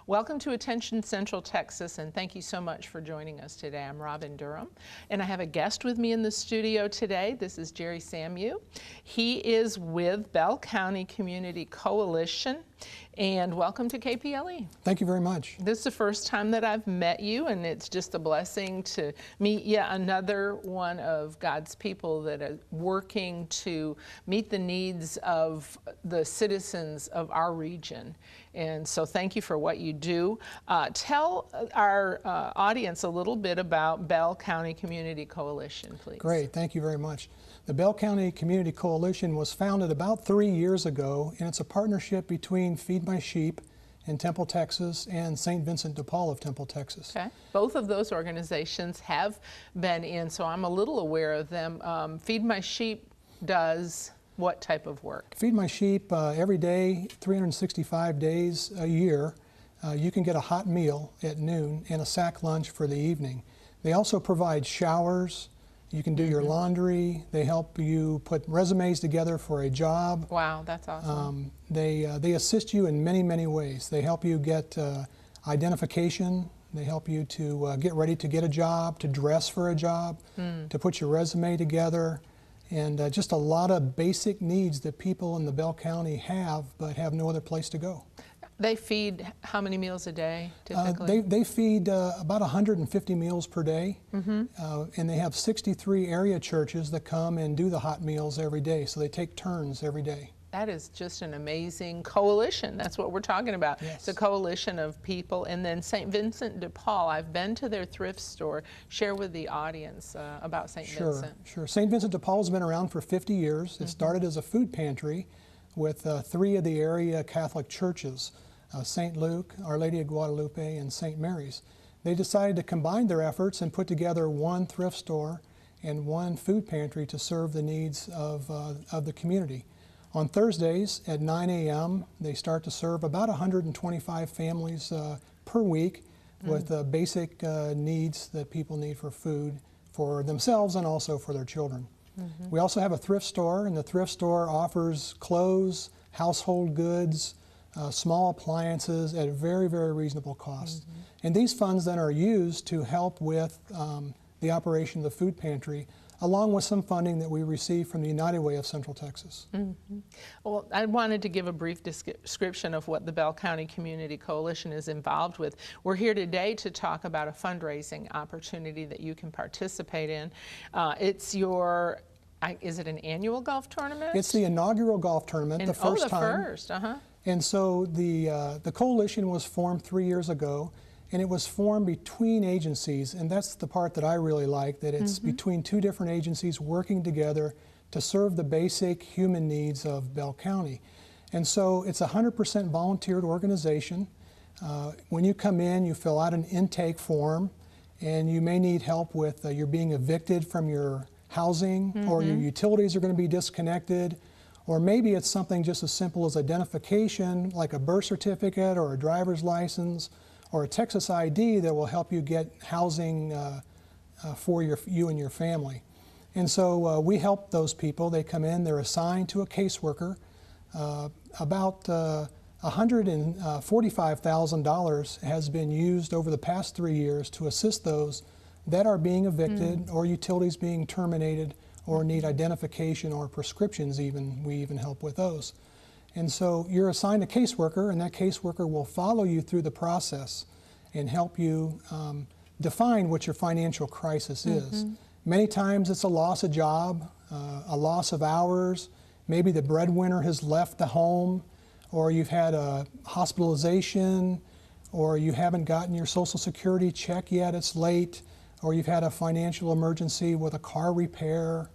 Welcome to Attention Central Texas, and thank you so much for joining us today. I'm Robin Durham, and I have a guest with me in the studio today. This is Jerry Samu. He is with Bell County Community Coalition, and welcome to KPLE. Thank you very much. This is the first time that I've met you, and it's just a blessing to meet yet another one of God's people that are working to meet the needs of the citizens of our region. And so thank you for what you do. Tell our audience a little bit about Bell County Community Coalition, please. Great, thank you very much. The Bell County Community Coalition was founded about 3 years ago, and it's a partnership between Feed My Sheep in Temple, Texas, and St. Vincent Depaul of Temple, Texas. Okay. Both of those organizations have been in, so I'm a little aware of them. Feed My Sheep does what type of work? Feed My Sheep every day, 365 days a year. You can get a hot meal at noon and a sack lunch for the evening. They also provide showers. You can do your laundry. They help you put resumes together for a job. Wow, that's awesome. They assist you in many, many ways. They help you get identification. They help you to get ready to get a job, to dress for a job, to put your resume together, and just a lot of basic needs that people in the Bell County have but have no other place to go. They feed how many meals a day, typically? They feed about 150 meals per day, and they have 63 area churches that come and do the hot meals every day, so they take turns every day. That is just an amazing coalition. That's what we're talking about. Yes. It's a coalition of people. And then St. Vincent Depaul, I've been to their thrift store. Share with the audience about St. Vincent. Sure. St. Vincent Depaul has been around for 50 years. It started as a food pantry with 3 of the area Catholic churches, St. Luke, Our Lady of Guadalupe, and St. Mary's. They decided to combine their efforts and put together one thrift store and one food pantry to serve the needs of the community. On Thursdays at 9 a.m., they start to serve about 125 families per week with basic needs that people need for food for themselves and also for their children. We also have a thrift store, and the thrift store offers clothes, household goods, small appliances at a very, very reasonable cost. And these funds then are used to help with the operation of the food pantry, along with some funding that we receive from the United Way of Central Texas. Well, I wanted to give a brief description of what the Bell County Community Coalition is involved with. We're here today to talk about a fundraising opportunity that you can participate in. It's your, is it an annual golf tournament? It's the inaugural golf tournament, the first time. First, And so the coalition was formed 3 years ago, and it was formed between agencies, and that's the part that I really like, that it's between 2 different agencies working together to serve the basic human needs of Bell County. And so it's a 100% volunteered organization. When you come in, you fill out an intake form, and you may need help with you're being evicted from your housing, or your utilities are going to be disconnected, or maybe it's something just as simple as identification, like a birth certificate or a driver's license, or a Texas ID that will help you get housing for you and your family. And so we help those people. They come in, they're assigned to a caseworker. About $145,000 has been used over the past 3 years to assist those that are being evicted or utilities being terminated or need identification or prescriptions even. We even help with those. And so you're assigned a caseworker, and that caseworker will follow you through the process and help you define what your financial crisis is. Many times it's a loss of job, a loss of hours, maybe the breadwinner has left the home, or you've had a hospitalization, or you haven't gotten your Social Security check yet, it's late, or you've had a financial emergency with a car repair,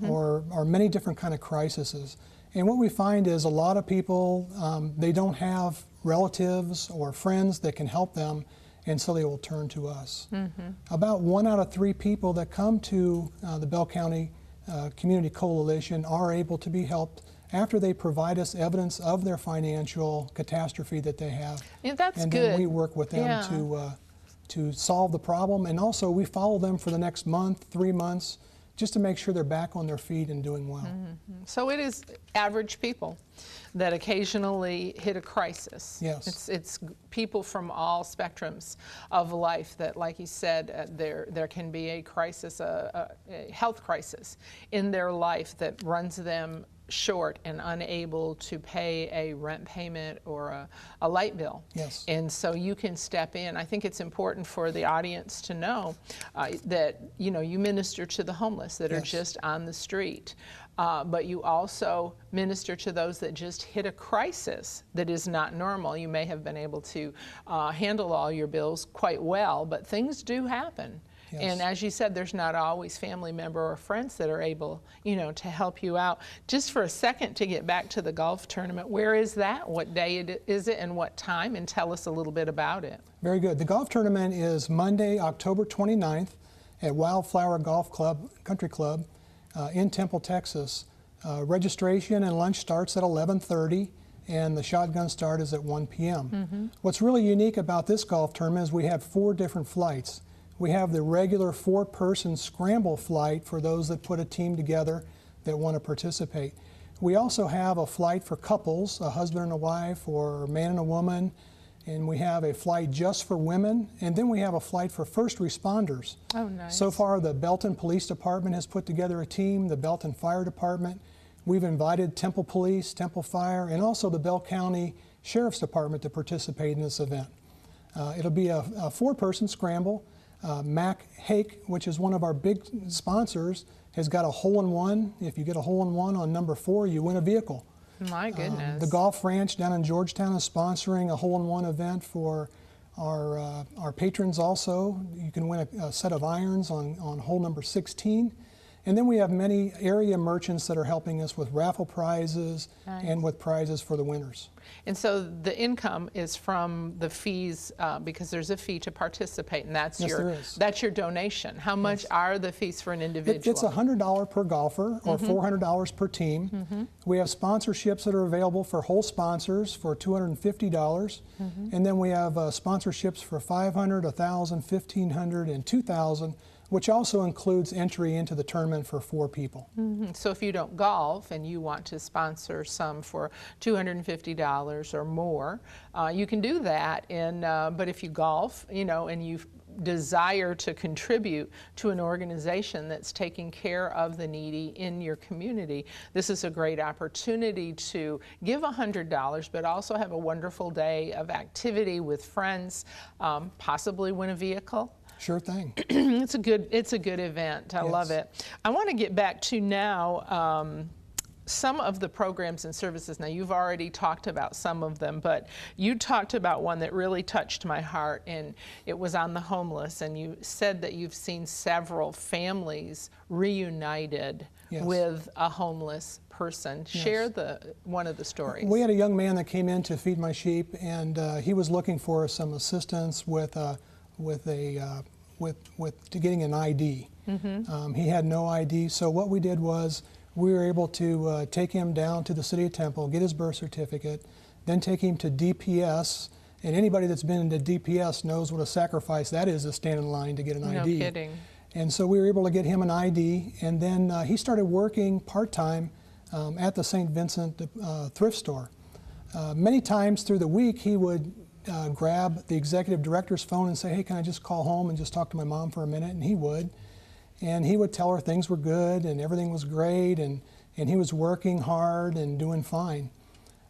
or many different kind of crises. And what we find is a lot of people, they don't have relatives or friends that can help them, and so they will turn to us. About 1 out of 3 people that come to the Bell County Community Coalition are able to be helped after they provide us evidence of their financial catastrophe that they have. Yeah, that's and good. then we work with them to solve the problem, and also we follow them for the next month, 3 months, just to make sure they're back on their feet and doing well. So it is average people that occasionally hit a crisis. Yes. It's people from all spectrums of life that, like you said, there can be a crisis, a health crisis in their life that runs them short and unable to pay a rent payment or a light bill. Yes. And so you can step in. I think it's important for the audience to know that, you know, you minister to the homeless that are just on the street. But you also minister to those that just hit a crisis that is not normal. You may have been able to handle all your bills quite well, but things do happen. Yes. And as you said, there's not always family member or friends that are able, you know, to help you out. Just for a second to get back to the golf tournament, where is that? What day is it and what time? And tell us a little bit about it. Very good. The golf tournament is Monday, October 29th at Wildflower Golf Club, Country Club in Temple, Texas. Registration and lunch starts at 11:30 and the shotgun start is at 1 p.m. What's really unique about this golf tournament is we have 4 different flights. We have the regular 4-person scramble flight for those that put a team together that want to participate. We also have a flight for couples, a husband and a wife or a man and a woman, and we have a flight just for women, and then we have a flight for first responders. Oh, nice. So far, the Belton Police Department has put together a team, the Belton Fire Department. We've invited Temple Police, Temple Fire, and also the Bell County Sheriff's Department to participate in this event. It'll be a 4-person scramble. Mac Hake, which is one of our big sponsors, has got a hole-in-one. If you get a hole-in-one on number 4, you win a vehicle. My goodness. The Golf Ranch down in Georgetown is sponsoring a hole-in-one event for our patrons also. You can win a set of irons on hole number 16. And then we have many area merchants that are helping us with raffle prizes and with prizes for the winners. And so the income is from the fees, because there's a fee to participate, and that's that's your donation. How much are the fees for an individual? It's $100 per golfer or $400 per team. We have sponsorships that are available for whole sponsors for $250, and then we have sponsorships for $500, $1,000, $1,500, and $2,000. Which also includes entry into the tournament for 4 people. So if you don't golf and you want to sponsor some for $250 or more, you can do that. But if you golf, you know, and you desire to contribute to an organization that's taking care of the needy in your community, this is a great opportunity to give $100, but also have a wonderful day of activity with friends, possibly win a vehicle. Sure thing. It's a good event. I love it. I want to get back to now some of the programs and services. Now, you've already talked about some of them, but you talked about one that really touched my heart, and it was on the homeless. And you said that you've seen several families reunited with a homeless person. Share one of the stories. We had a young man that came in to feed my sheep, and he was looking for some assistance with getting an ID. He had no ID, so what we did was we were able to take him down to the City of Temple, get his birth certificate, then take him to DPS, and anybody that's been into DPS knows what a sacrifice that is to stand in line to get an ID. No kidding. And so we were able to get him an ID, and then he started working part-time at the St. Vincent thrift store. Many times through the week he would grab the executive director's phone and say, hey, can I just call home and just talk to my mom for a minute? And he would. And he would tell her things were good and everything was great, and he was working hard and doing fine.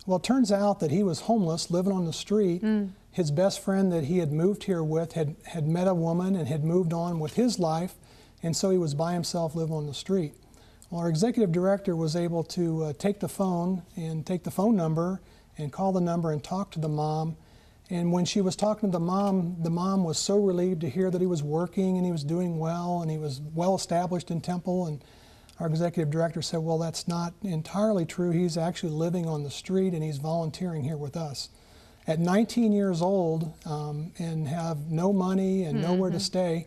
Well, it turns out that he was homeless, living on the street. His best friend that he had moved here with had met a woman and had moved on with his life, and so he was by himself living on the street. Well, our executive director was able to take the phone number and call the number and talk to the mom. And when she was talking to the mom was so relieved to hear that he was working and he was doing well and he was well established in Temple. And our executive director said, well, that's not entirely true. He's actually living on the street and he's volunteering here with us. At 19 years old and have no money and nowhere to stay,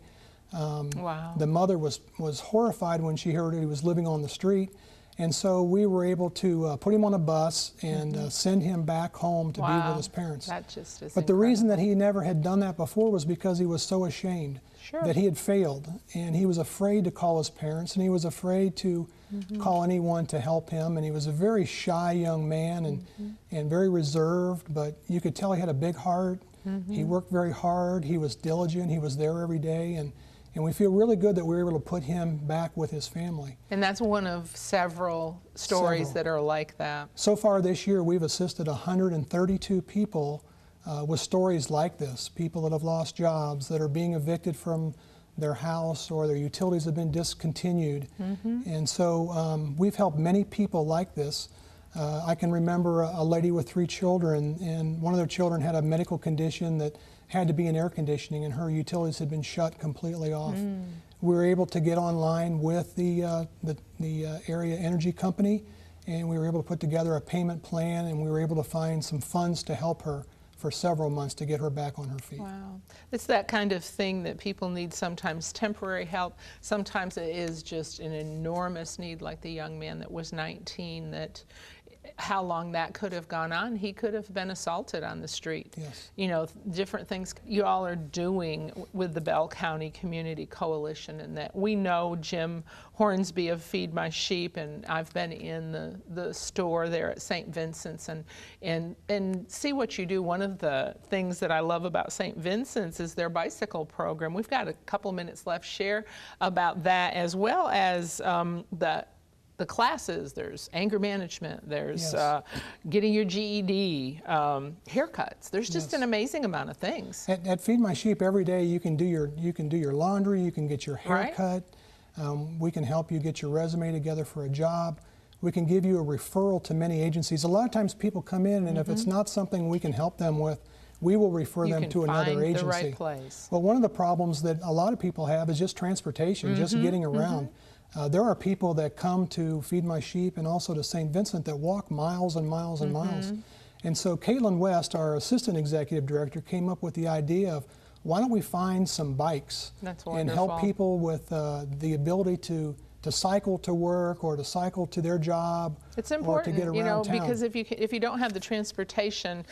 the mother was horrified when she heard he was living on the street. And so we were able to put him on a bus and send him back home to be with his parents. That just is But the reason that he never had done that before was because he was so ashamed that he had failed. And he was afraid to call his parents, and he was afraid to call anyone to help him. And he was a very shy young man and very reserved, but you could tell he had a big heart. He worked very hard. He was diligent. He was there every day. And we feel really good that we were able to put him back with his family. And that's one of several stories that are like that. So far this year, we've assisted 132 people with stories like this. People that have lost jobs, that are being evicted from their house, or their utilities have been discontinued. And so we've helped many people like this. I can remember a lady with 3 children, and one of their children had a medical condition that had to be in air conditioning, and her utilities had been shut completely off. We were able to get online with the area energy company, and we were able to put together a payment plan, and we were able to find some funds to help her for several months to get her back on her feet. Wow. It's that kind of thing that people need, sometimes temporary help. Sometimes it is just an enormous need, like the young man that was 19, that how long that could have gone on. He could have been assaulted on the street. Yes. You know, different things you all are doing with the Bell County Community Coalition, and that we know Jim Hornsby of Feed My Sheep, and I've been in the store there at St. Vincent's and see what you do. One of the things that I love about St. Vincent's is their bicycle program. We've got a couple minutes left. Share about that, as well as the classes. There's anger management, there's getting your GED, haircuts. There's just an amazing amount of things. At Feed My Sheep, every day you can do your laundry, you can get your hair cut, we can help you get your resume together for a job. We can give you a referral to many agencies. A lot of times people come in, and if it's not something we can help them with, we will refer them to another agency. The right place. Well, one of the problems that a lot of people have is just transportation, just getting around. There are people that come to Feed My Sheep and also to St. Vincent that walk miles and miles and miles. And so Caitlin West, our assistant executive director, came up with the idea of, why don't we find some bikes and help people with the ability to cycle to work, or to cycle to their job, it's important, or to get around town. Because if you don't have the transportation,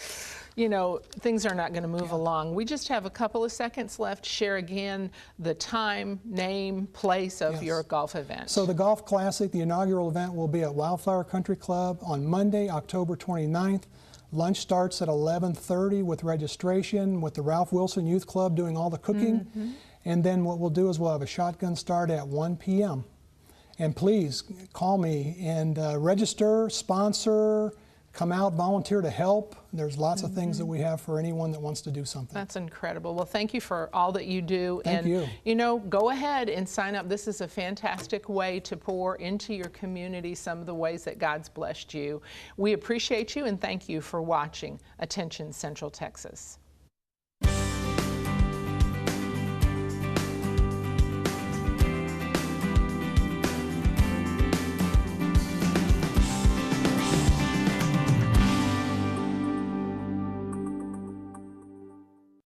things are not going to move along. We just have a couple of seconds left. Share again the time, name, place of your golf event. So the Golf Classic, the inaugural event, will be at Wildflower Country Club on Monday, October 29th. Lunch starts at 11:30 with registration, with the Ralph Wilson Youth Club doing all the cooking. And then what we'll do is we'll have a shotgun start at 1 p.m. And please call me and register, sponsor, come out, volunteer to help. There's lots of things that we have for anyone that wants to do something. That's incredible. Well, thank you for all that you do. Thank you. Go ahead and sign up. This is a fantastic way to pour into your community some of the ways that God's blessed you. We appreciate you, and thank you for watching Attention Central Texas.